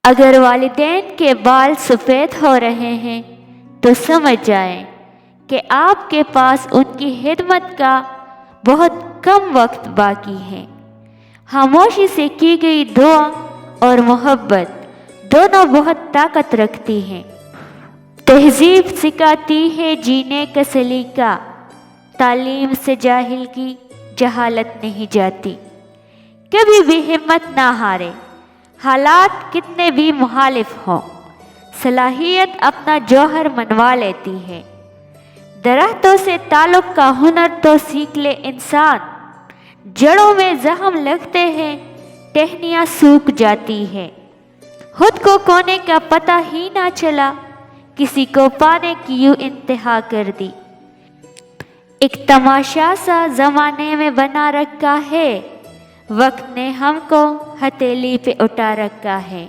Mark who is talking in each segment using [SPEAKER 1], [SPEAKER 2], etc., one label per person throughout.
[SPEAKER 1] اگر والدین کے بال سفید ہو رہے ہیں تو سمجھ جائیں کہ آپ کے پاس ان کی خدمت کا بہت کم وقت باقی ہے۔ خاموشی سے کی گئی دعا اور محبت دونوں بہت طاقت رکھتی ہیں۔ تہذیب سکھاتی ہے جینے کا سلیقہ، تعلیم سے جاہل کی جہالت نہیں جاتی۔ کبھی بھی ہمت نہ ہارے، حالات کتنے بھی مخالف ہوں، صلاحیت اپنا جوہر منوا لیتی ہے۔ درختوں سے تعلق کا ہنر تو سیکھ لے انسان، جڑوں میں زخم لگتے ہیں ٹہنیاں سوکھ جاتی ہے۔ خود کو کھونے کا پتہ ہی نہ چلا، کسی کو پانے کی یوں انتہا کر دی۔ ایک تماشا سا زمانے میں بنا رکھا ہے، وقت نے ہم کو ہتھیلی پہ اٹھا رکھا ہے۔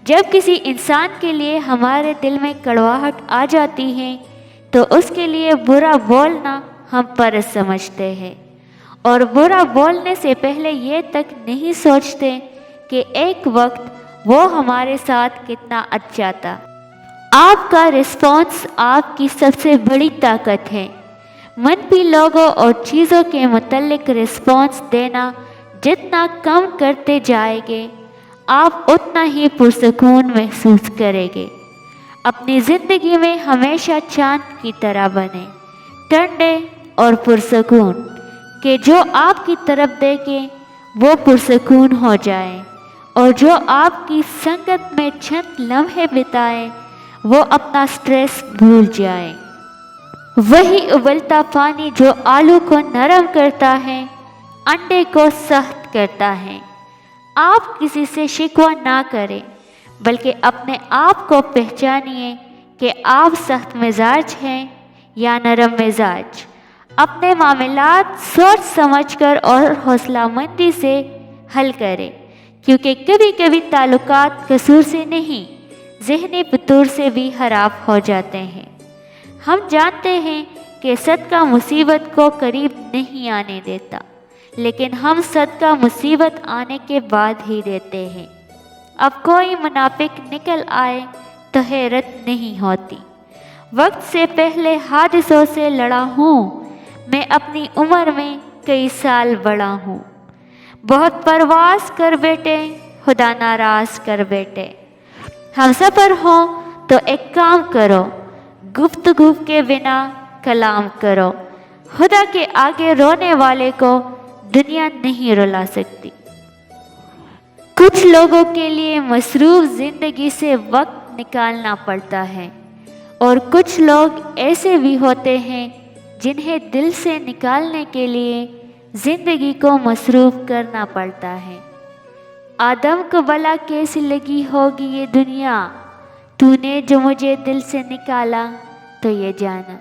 [SPEAKER 1] جب کسی انسان کے لیے ہمارے دل میں کڑواہٹ آ جاتی ہے تو اس کے لیے برا بولنا ہم فرض سمجھتے ہیں، اور برا بولنے سے پہلے یہ تک نہیں سوچتے کہ ایک وقت وہ ہمارے ساتھ کتنا اچھا تھا۔ آپ کا رسپانس آپ کی سب سے بڑی طاقت ہے۔ منفی لوگوں اور چیزوں کے متعلق رسپانس دینا جتنا کم کرتے جائیں گے، آپ اتنا ہی پرسکون محسوس کریں گے۔ اپنی زندگی میں ہمیشہ چاند کی طرح بنیں، ٹھنڈے اور پرسکون، کہ جو آپ کی طرف دیکھیں وہ پرسکون ہو جائیں، اور جو آپ کی سنگت میں چند لمحے بتائیں وہ اپنا سٹریس بھول جائیں۔ وہی ابلتا پانی جو آلو کو نرم کرتا ہے، انڈے کو سخت کرتا ہے۔ آپ کسی سے شکوہ نہ کریں، بلکہ اپنے آپ کو پہچانیے کہ آپ سخت مزاج ہیں یا نرم مزاج۔ اپنے معاملات سوچ سمجھ کر اور حوصلہ مندی سے حل کریں، کیونکہ کبھی کبھی تعلقات قصور سے نہیں، ذہنی فطور سے بھی خراب ہو جاتے ہیں۔ ہم جانتے ہیں کہ صدقہ مصیبت کو قریب نہیں آنے دیتا، لیکن ہم صدقہ مصیبت آنے کے بعد ہی دیتے ہیں۔ اب کوئی منافق نکل آئے تو حیرت نہیں ہوتی۔ وقت سے پہلے حادثوں سے لڑا ہوں، میں اپنی عمر میں کئی سال بڑا ہوں۔ بہت پرواز کر بیٹھے، خدا ناراض کر بیٹھے۔ ہم سفر ہوں تو ایک کام کرو، گفتگو کے بنا کلام کرو۔ خدا کے آگے رونے والے کو دنیا نہیں رلا سکتی۔ کچھ لوگوں کے لیے مصروف زندگی سے وقت نکالنا پڑتا ہے، اور کچھ لوگ ایسے بھی ہوتے ہیں جنہیں دل سے نکالنے کے لیے زندگی کو مصروف کرنا پڑتا ہے۔ آدم کو بھلا کیسی لگی ہوگی یہ دنیا، تو نے جو مجھے دل سے نکالا تو یہ جانا۔